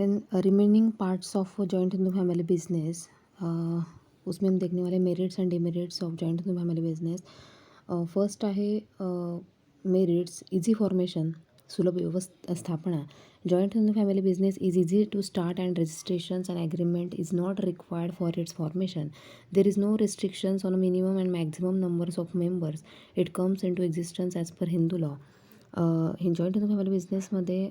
Then remaining parts of joint Hindu family business, उसमें हम देखने वाले merits and demerits of joint Hindu family business. First आहे merits. Easy formation, सुलभ व्यवस्थापना. Joint Hindu family business is easy to start and registrations and agreement is not required for its formation. There is no restrictions on a minimum and maximum numbers of members. It comes into existence as per Hindu law. हे joint Hindu family बिझनेसमध्ये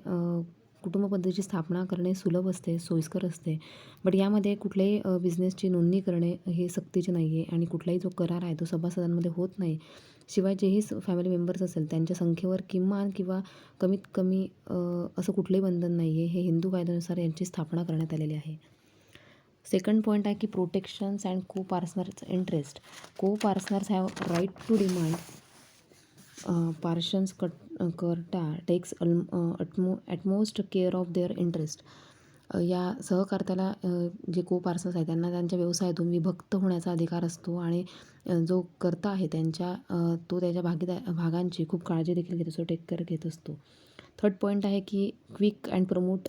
कुटुंब पद्धतीची स्थापना करणे सुलभ असते, सोयीस्कर असते. बट यामध्ये कुठल्याही बिझनेसची नोंदणी करणे हे सक्तीचे नाही आहे आणि कुठलाही जो करार आहे तो सभासदांमध्ये होत नाही. शिवाय जेही फॅमिली मेंबर्स असेल त्यांच्या संख्येवर किमान किंवा कमीत कमी असं कुठलंही बंधन नाही आहे. हे हिंदू कायद्यानुसार यांची स्थापना करण्यात आलेली आहे. सेकंड पॉईंट आहे की protections and co partners interest. Co partners have right to demand portions करता takes utmost care of their interest. या सहकर्त्याला जे को पार्सनर्स आहेत त्यांना त्यांच्या व्यवसायातून विभक्त होण्याचा अधिकार असतो आणि जो कर्ता आहे तो त्याच्या भागांची खूप काळजी देखील घेत असतो, टेक केअर घेत असतो. थर्ड पॉईंट आहे की quick and promote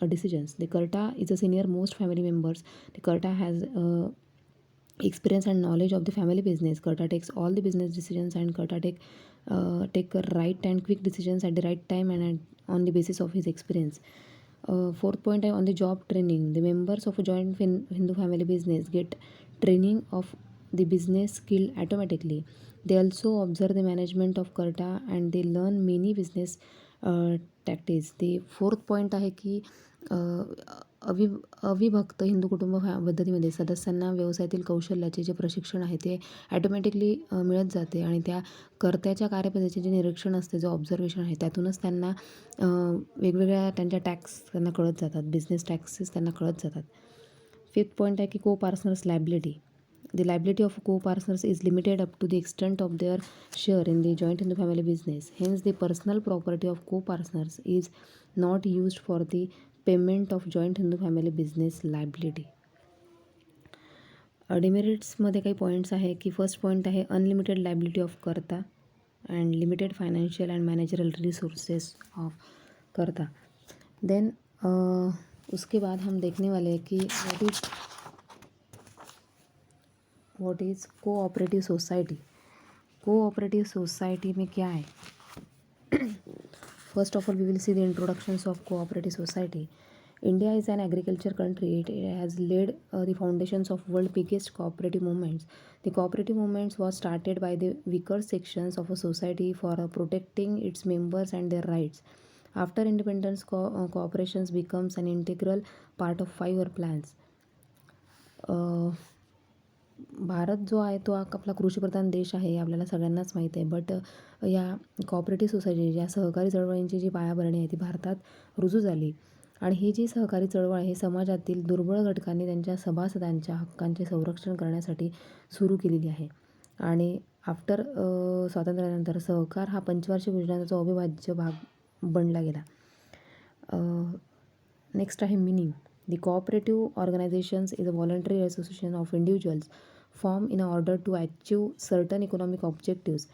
decisions. The karta is a senior most family members. The karta has experience and knowledge of the family business. Karta takes all the business decisions and Karta take right and quick decisions at the right time and on the basis of his experience. Fourth point, on the job training. The members of a joint Hindu family business get training of the business skill automatically. They also observe the management of Karta and they learn many business tactics. The fourth point आहे की अविभक्त हिंदू कुटुंब पद्धतीमध्ये सदस्यांना व्यवसायातील कौशल्याचे जे प्रशिक्षण आहे ते ॲटोमॅटिकली मिळत जाते आणि त्या कर्त्याच्या कार्यपद्धतीचे जे निरीक्षण असते, जो ऑब्झर्वेशन आहे त्यातूनच त्यांना वेगवेगळ्या त्यांच्या टॅक्स त्यांना कळत जातात, बिझनेस टॅक्सेस त्यांना कळत जातात. फिफ्थ पॉईंट आहे की को partners liability. The liability of co-partners is limited up to the extent of their share in the joint Hindu family business. Hence, the personal property of co-partners is not used for the payment of joint Hindu family business liability. डिमेरिट्समध्ये काही points आहे की first point आहे unlimited liability of karta and limited financial and managerial resources of karta. Then उसके बाद हम देखने वाले हैं कि what is cooperative society. Cooperative society में क्या है? First of all we will see the introductions of cooperative society. India is an agriculture country. It has laid the foundations of world biggest cooperative movements. The cooperative movements was started by the weaker sections of a society for protecting its members and their rights. After independence, cooperations becomes an integral part of 5-year plans. Bharat जो आहे तो आपला कृषीप्रधान देश आहे, आपल्याला सगळ्यांनाच माहीत आहे. बट या कोऑपरेटिव्ह सोसायटी, या सहकारी चळवळींची जी पायाभरणी आहे ती भारतात रुजू झाली आणि ही जी सहकारी चळवळ आहे समाजातील दुर्बळ घटकांनी त्यांच्या सभासदांच्या हक्कांचे संरक्षण करण्यासाठी सुरू केलेली आहे. आणि आफ्टर स्वातंत्र्यानंतर सहकार हा पंचवार्षिक योजनांचा अविभाज्य भाग बनला गेला. नेक्स्ट आहे meaning. The cooperative organizations is a voluntary association of individuals formed in order to achieve certain economic objectives.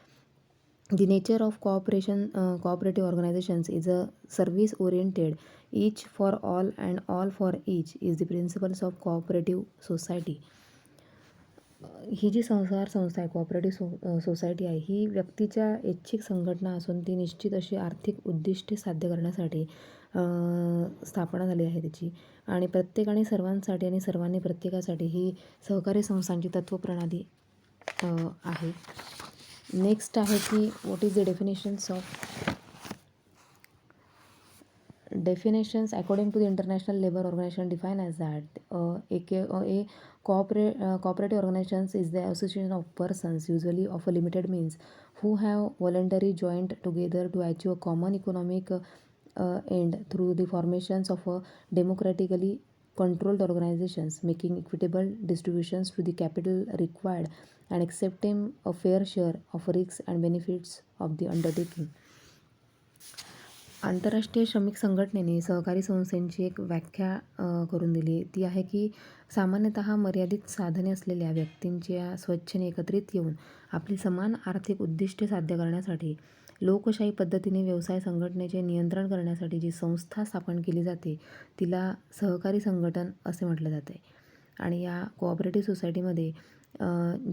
The nature of cooperative organizations is a service-oriented, each for all and all for each is the principles of cooperative society. ही जी संस्था आहे cooperative society आहे ही व्यक्तीच्या ऐच्छिक संघटना असून ती निश्चित अशी आर्थिक उद्दिष्टे साध्य करण्यासाठी स्थापना झाली आहे त्याची. आणि प्रत्येकाने सर्वांसाठी आणि सर्वांनी प्रत्येकासाठी ही सहकारी संस्थांची तत्त्वप्रणाली आहे. नेक्स्ट आहे की what is the definitions according to the International Labour Organization define as that a cooperative organizations is the association of persons usually of a limited means who have voluntarily joined together to achieve a common economic end through the formations of a democratically controlled organizations, making equitable distributions to the capital required and accepting a fair share of risks and benefits of the undertaking. आंतरराष्ट्रीय श्रमिक संघटनेने सहकारी संस्थेची एक व्याख्या करून दिली. ती आहे की सामान्यतः मर्यादित साधने असलेल्या व्यक्तींच्या स्वच्छेने एकत्रित येऊन आपली समान आर्थिक उद्दिष्टे साध्य करण्यासाठी लोकशाही पद्धतीने व्यवसाय संघटनेचे नियंत्रण करण्यासाठी जी संस्था स्थापन केली जाते तिला सहकारी संघटन असे म्हटले जाते. आणि या कोऑपरेटिव्ह सोसायटीमध्ये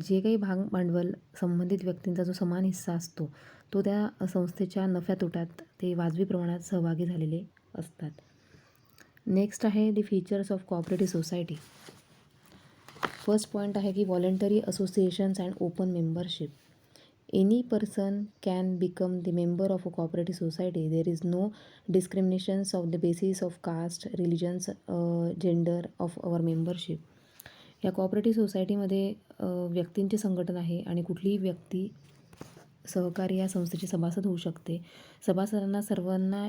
जे काही भांडवल संबंधित व्यक्तींचा जो समान हिस्सा असतो तो त्या संस्थेच्या नफ्या-तोट्यात ते वाजवी प्रमाणात सहभागी झालेले असतात. नेक्स्ट आहे the features of cooperative society. First point आहे की voluntary associations and open membership. Any person can become the member of a cooperative society. There is no discriminations of the basis of caste, religions, gender of our membership. या cooperative सोसायटीमध्ये व्यक्तींचे संघटन आहे आणि कुठलीही व्यक्ती सहकारी या संस्थेचे सभासद होऊ शकते. सभासदांना सर्वांना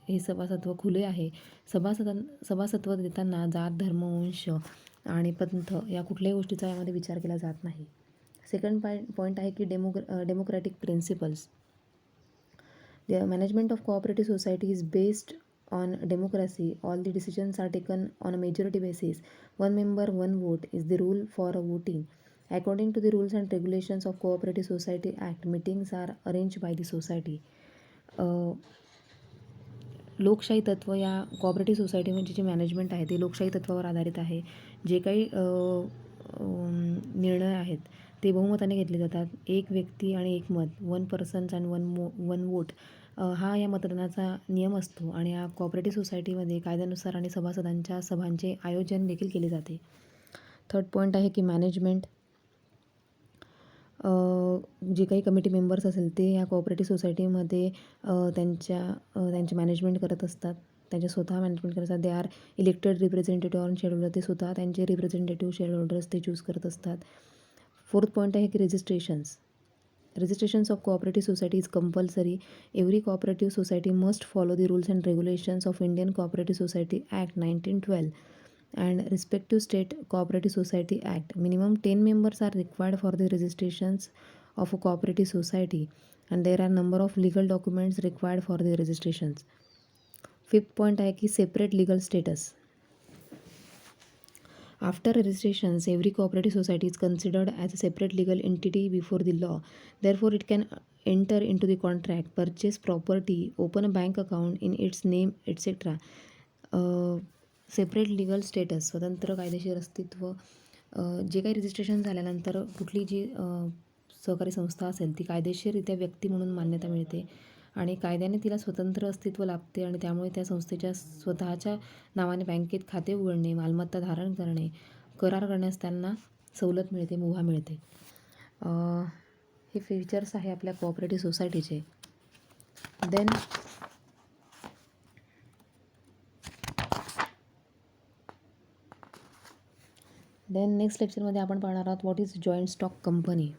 हे सभासत्व खुले आहे. सभासत्व देताना जात, धर्म, वंश आणि पंथ या कुठल्याही गोष्टीचा यामध्ये विचार केला जात नाही. सेकंड पॉईंट आहे की democratic principles. The management of cooperative society is based on democracy. All the decisions are taken on a majority basis. One member, one vote is the rule for voting. According to the rules and regulations of Cooperative Society Act, meetings are arranged by the society. लोकशाही तत्त्व या cooperative सोसायटीमध्ये जे management आहे ते लोकशाही तत्त्वावर आधारित आहे. जे काही निर्णय आहेत ते बहुमताने घेतले जातात. एक व्यक्ती आणि एक मत, one persons and one vote हा या मतदानाचा नियम असतो. आणि या कोऑपरेटिव्ह सोसायटीमध्ये कायद्यानुसार आणि सभासदांच्या सभांचे आयोजन देखील केले जाते. थर्ड पॉईंट आहे की मॅनेजमेंट. जे काही कमिटी मेंबर्स असेल ते या कोऑपरेटिव्ह सोसायटीमध्ये त्यांचे मॅनेजमेंट करत असतात. त्यांचे स्वतः मॅनेजमेंट करत असतात. They are elected representative on shareholder. ते स्वतः त्यांचे रिप्रेझेंटेटिव्ह शेअरहोल्डर्स ते चूज करत असतात. फोर्थ पॉईंट आहे की Registrations of cooperative society is compulsory. Every cooperative society must follow the rules and regulations of Indian Cooperative Society Act 1912 and respective state Cooperative Society Act. Minimum 10 members are required for the registrations of a cooperative society and there are number of legal documents required for the registrations. Fifth point आहे की separate legal status. After registrations, every cooperative society is considered as a separate legal entity before the law. Therefore, it can enter into the contract, purchase property, open a bank account in its name, etc. Separate legal status, स्वतंत्र कायदेशीर अस्तित्व. जे काही registration झाल्यानंतर कुठली जी सहकारी संस्था असेल ती कायदेशीररित्या व्यक्ती म्हणून मान्यता मिळते आणि कायद्याने तिला स्वतंत्र अस्तित्व लाभते आणि त्यामुळे त्या संस्थेच्या स्वतःच्या नावाने बँकेत खाते उघडणे, मालमत्ता धारण करणे, करार करण्यास त्यांना सवलत मिळते, मुभा मिळते. हे फीचर्स आहे आपल्या कोऑपरेटिव्ह सोसायटीचे. देन नेक्स्ट लेक्चरमध्ये आपण पाहणार आहोत what is joint stock company.